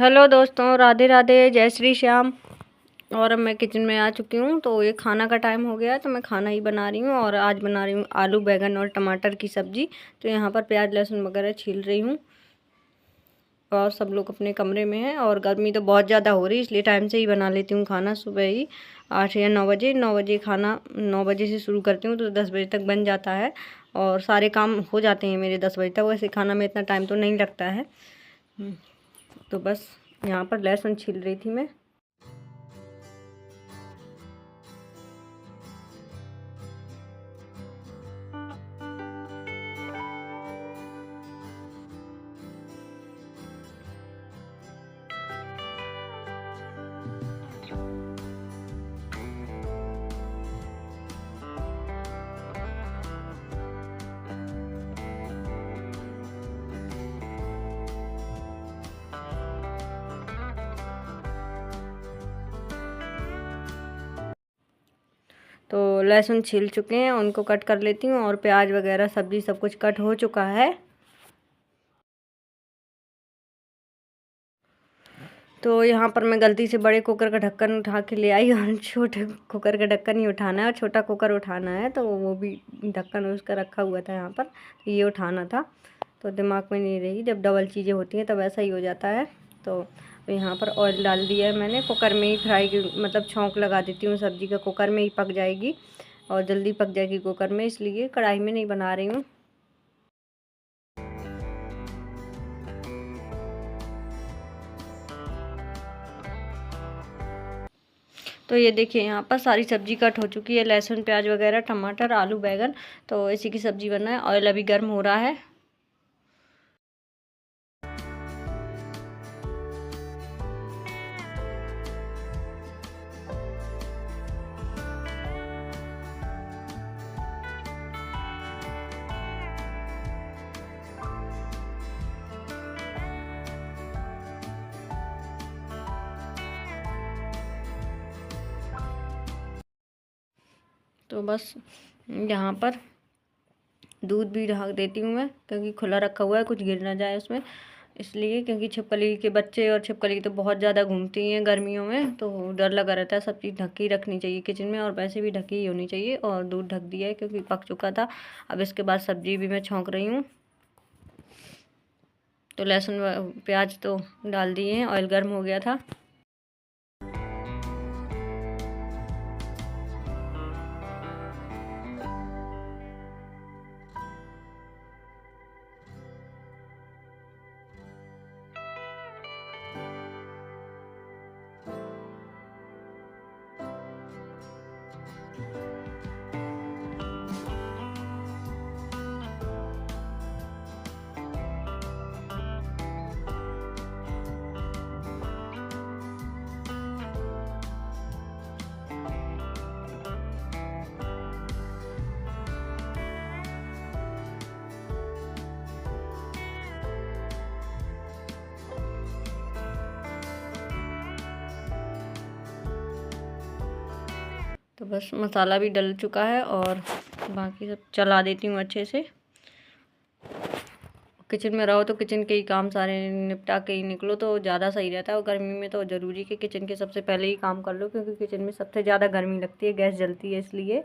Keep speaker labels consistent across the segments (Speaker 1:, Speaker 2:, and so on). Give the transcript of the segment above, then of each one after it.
Speaker 1: Hello दोस्तों, राधे राधे, जय श्री श्याम। और अब मैं किचन में आ चुकी हूँ। तो ये खाना का टाइम हो गया है, तो मैं खाना ही बना रही हूँ। और आज बना रही हूँ आलू बैंगन और टमाटर की सब्ज़ी। तो यहाँ पर प्याज लहसुन वगैरह छील रही हूँ। और सब लोग अपने कमरे में हैं और गर्मी तो बहुत ज़्यादा हो रही है, इसलिए टाइम से ही बना लेती हूँ खाना। सुबह ही 8 या 9 बजे खाना 9 बजे से शुरू करती हूँ, तो 10 बजे तक बन जाता है। और सारे काम हो जाते हैं मेरे 10 बजे तक। वैसे खाना में इतना टाइम तो नहीं लगता है। तो बस यहाँ पर लहसुन छील रही थी मैं। तो लहसुन छील चुके हैं, उनको कट कर लेती हूँ। और प्याज वगैरह सब्ज़ी सब कुछ कट हो चुका है। तो यहाँ पर मैं गलती से बड़े कुकर का ढक्कन उठा के ले आई और छोटे कुकर का ढक्कन ही उठाना है और छोटा कुकर उठाना है। तो वो भी ढक्कन उसका रखा हुआ था यहाँ पर, तो ये उठाना था। तो दिमाग में नहीं रही, जब डबल चीज़ें होती हैं तब ऐसा ही हो जाता है। तो यहाँ पर ऑयल डाल दिया है मैंने। कुकर में ही मतलब छौंक लगा देती हूँ सब्ज़ी का, कुकर में ही पक जाएगी और जल्दी पक जाएगी कुकर में, इसलिए कढ़ाई में नहीं बना रही हूँ। तो ये देखिए यहाँ पर सारी सब्ज़ी कट हो चुकी है, लहसुन प्याज वगैरह टमाटर आलू बैंगन। तो इसी की सब्ज़ी बनना है। ऑयल अभी गर्म हो रहा है। तो बस यहाँ पर दूध भी ढक देती हूँ मैं, क्योंकि खुला रखा हुआ है, कुछ गिर ना जाए उसमें, इसलिए। क्योंकि छिपकली के बच्चे और छिपकली तो बहुत ज़्यादा घूमती हैं गर्मियों में, तो डर लगा रहता है। सब चीज़ ढकी रखनी चाहिए किचन में, और वैसे भी ढकी ही होनी चाहिए। और दूध ढक दिया है क्योंकि पक चुका था। अब इसके बाद सब्ज़ी भी मैं छौंक रही हूँ। तो लहसुन प्याज तो डाल दिए हैं, ऑयल गर्म हो गया था। तो बस मसाला भी डल चुका है और बाकी सब चला देती हूँ अच्छे से। किचन में रहो तो किचन के ही काम सारे निपटा के ही निकलो, तो ज़्यादा सही रहता है। और गर्मी में तो ज़रूरी है कि किचन के सबसे पहले ही काम कर लो, क्योंकि किचन में सबसे ज़्यादा गर्मी लगती है, गैस जलती है, इसलिए।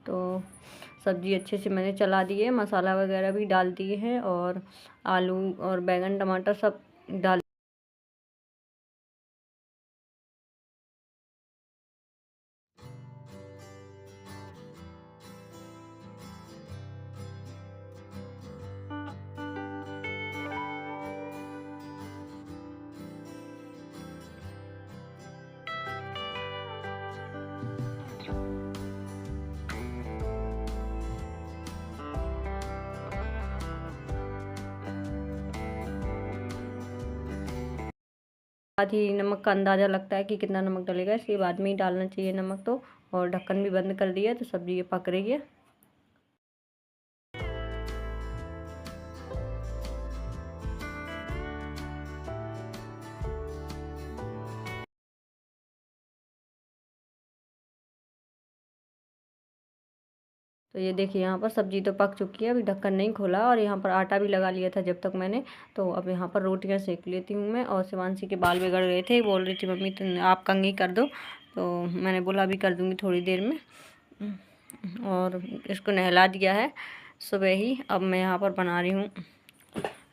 Speaker 1: तो सब्ज़ी अच्छे से मैंने चला दी है, मसाला वगैरह भी डाल दिए हैं, और आलू और बैंगन टमाटर सब डाल। बाद ही नमक का अंदाज़ा लगता है कि कितना नमक डलेगा, इसके बाद में ही डालना चाहिए नमक तो। और ढक्कन भी बंद कर दिया तो सब्ज़ी ये पक रही है। तो ये देखिए यहाँ पर सब्ज़ी तो पक चुकी है, अभी ढक्कन नहीं खोला और यहाँ पर आटा भी लगा लिया था जब तक मैंने। तो अब यहाँ पर रोटियाँ सेक लेती हूँ मैं। और शिवांशी के बाल बिगड़ गए थे, बोल रही थी मम्मी तुम आप कंघी कर दो, तो मैंने बोला अभी कर दूँगी थोड़ी देर में। और इसको नहला दिया है सुबह ही। अब मैं यहाँ पर बना रही हूँ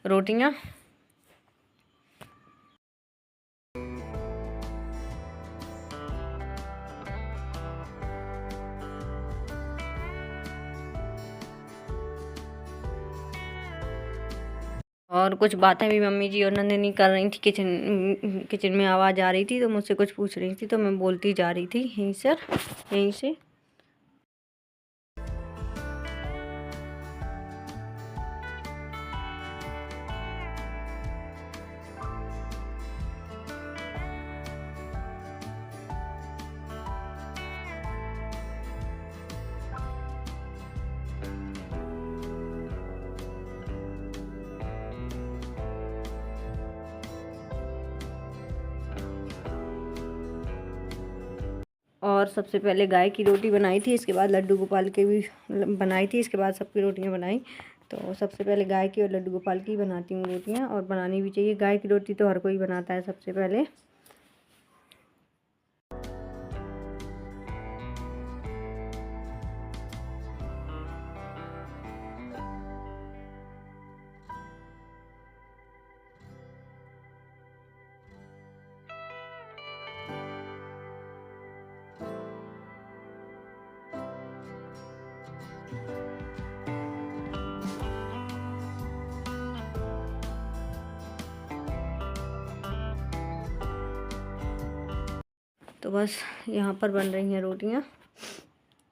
Speaker 1: रोटियाँ। और कुछ बातें भी मम्मी जी और नंदिनी कर रही थी, किचन में आवाज़ आ रही थी तो मुझसे कुछ पूछ रही थी, तो मैं बोलती जा रही थी यहीं से। और सबसे पहले गाय की रोटी बनाई थी, इसके बाद लड्डू गोपाल की भी बनाई थी, इसके बाद सबकी रोटियां बनाई। तो सबसे पहले गाय की और लड्डू गोपाल की बनाती हूँ रोटियां, और बनानी भी चाहिए। गाय की रोटी तो हर कोई बनाता है सबसे पहले। तो बस यहाँ पर बन रही हैं रोटियाँ।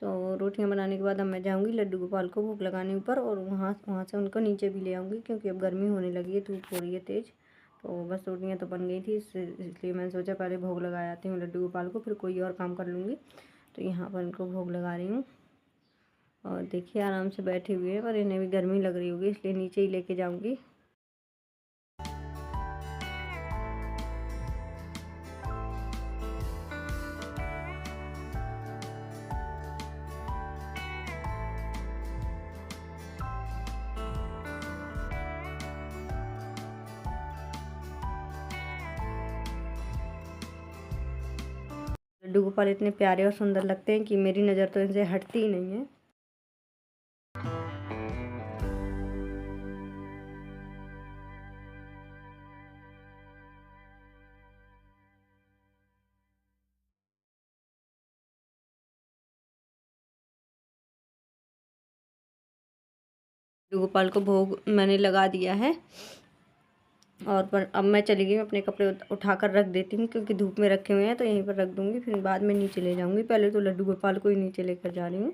Speaker 1: तो रोटियाँ बनाने के बाद अब मैं जाऊँगी लड्डू गोपाल को भोग लगाने ऊपर, और वहाँ से उनको नीचे भी ले आऊँगी, क्योंकि अब गर्मी होने लगी है, धूप हो रही है तेज़। तो बस रोटियाँ तो बन गई थी, इसलिए मैंने सोचा पहले भोग लगा आती हूँ लड्डू गोपाल को, फिर कोई और काम कर लूँगी। तो यहाँ पर इनको भोग लगा रही हूँ। और देखिए आराम से बैठे हुए हैं, पर इन्हें भी गर्मी लग रही होगी, इसलिए नीचे ही लेके जाऊँगी। लड्डू गोपाल इतने प्यारे और सुंदर लगते हैं कि मेरी नज़र तो इनसे हटती ही नहीं है। लड्डू गोपाल को भोग मैंने लगा दिया है, और पर अब मैं चली गई, अपने कपड़े उठाकर रख देती हूँ, क्योंकि धूप में रखे हुए हैं तो यहीं पर रख दूँगी, फिर बाद में नीचे ले जाऊँगी। पहले तो लड्डू गोपाल को ही नीचे लेकर जा रही हूँ।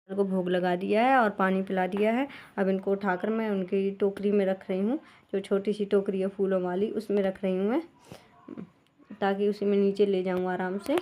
Speaker 1: को भोग लगा दिया है और पानी पिला दिया है। अब इनको उठाकर मैं उनकी टोकरी में रख रही हूँ, जो छोटी सी टोकरी है फूलों वाली, उसमें रख रही हूँ मैं, ताकि उसी में नीचे ले जाऊँ आराम से।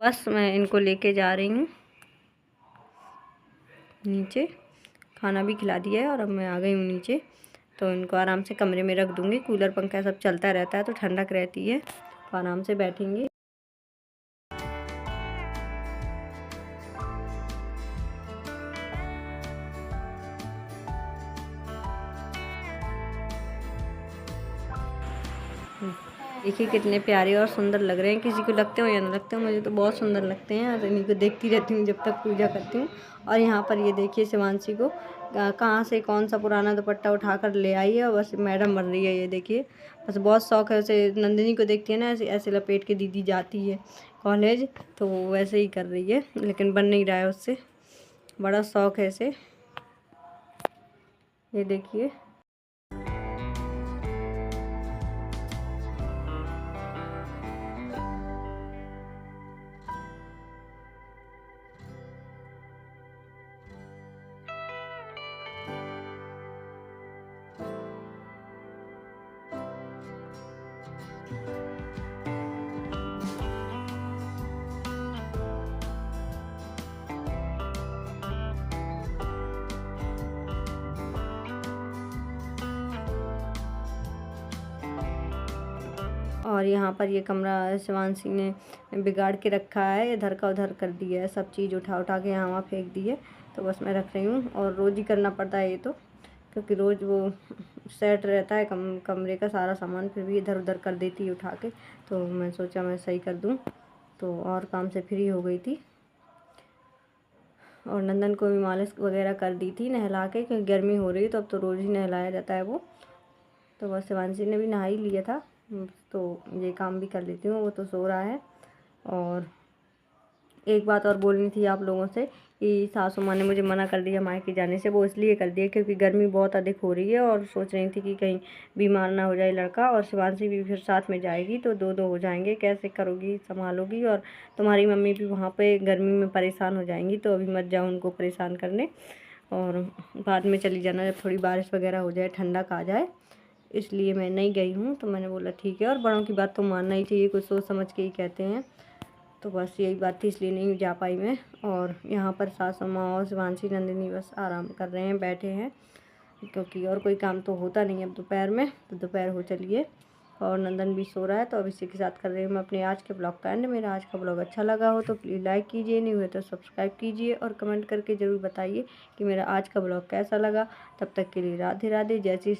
Speaker 1: बस मैं इनको लेके जा रही हूँ नीचे। खाना भी खिला दिया है और अब मैं आ गई हूँ नीचे। तो इनको आराम से कमरे में रख दूँगी। कूलर पंखा सब चलता रहता है तो ठंडक रहती है, तो आराम से बैठेंगे। देखिए कितने प्यारे और सुंदर लग रहे हैं। किसी को लगते हो या ना लगते हो, मुझे तो बहुत सुंदर लगते हैं। और इन्हीं को देखती रहती हूँ जब तक पूजा करती हूँ। और यहाँ पर ये देखिए शिवांशी को कहाँ से कौन सा पुराना दुपट्टा उठाकर ले आई है और बस मैडम बन रही है। ये देखिए बस बहुत शौक है उसे। नंदिनी को देखती है ना, ऐसे ऐसे लपेट के दीदी जाती है कॉलेज, तो वो वैसे ही कर रही है, लेकिन बन नहीं रहा है उससे। बड़ा शौक है इसे। ये देखिए और यहाँ पर ये कमरा शिवांशी ने बिगाड़ के रखा है, इधर का उधर कर दिया है, सब चीज़ उठा उठा के यहाँ वहाँ फेंक दी है। तो बस मैं रख रही हूँ और रोज़ ही करना पड़ता है ये तो, क्योंकि रोज़ वो सेट रहता है कमरे का सारा सामान, फिर भी इधर उधर कर देती है उठा के। तो मैं सोचा मैं सही कर दूँ, तो और काम से फ्री हो गई थी। और नंदन को भी मालिश वगैरह कर दी थी नहला के, क्योंकि गर्मी हो रही है तो अब तो रोज़ ही नहलाया जाता है वो। तो बस शिवांशी ने भी नहा ही लिया था, तो ये काम भी कर लेती हूँ। वो तो सो रहा है। और एक बात और बोलनी थी आप लोगों से कि सासू माँ ने मुझे मना कर दिया मायके जाने से। वो इसलिए कर दिया क्योंकि गर्मी बहुत अधिक हो रही है और सोच रही थी कि कहीं बीमार ना हो जाए लड़का, और शिवांशी भी फिर साथ में जाएगी तो दो दो हो जाएंगे, कैसे करोगी संभालोगी। और तुम्हारी मम्मी भी वहाँ पे गर्मी में परेशान हो जाएंगी, तो अभी मत जाओ उनको परेशान करने, और बाद में चली जाना जब थोड़ी बारिश वगैरह हो जाए, ठंडक आ जाए। इसलिए मैं नहीं गई हूँ। तो मैंने बोला ठीक है, और बड़ों की बात तो मानना ही चाहिए, कुछ सोच समझ के ही कहते हैं। तो बस यही बात थी, इसलिए नहीं जा पाई मैं। और यहाँ पर सासू माँ और शिवांशी नंदिनी बस आराम कर रहे हैं, बैठे हैं, क्योंकि और कोई काम तो होता नहीं है अब दोपहर में, तो दोपहर हो चली है। और नंदन भी सो रहा है, तो अब इसी के साथ कर रही हूँ मैं अपने आज के ब्लॉग का एंड। मेरा आज का ब्लॉग अच्छा लगा हो तो प्लीज़ लाइक कीजिए, नहीं हुए तो सब्सक्राइब कीजिए, और कमेंट करके ज़रूर बताइए कि मेरा आज का ब्लॉग कैसा लगा। तब तक के लिए राधे राधे, जय श्री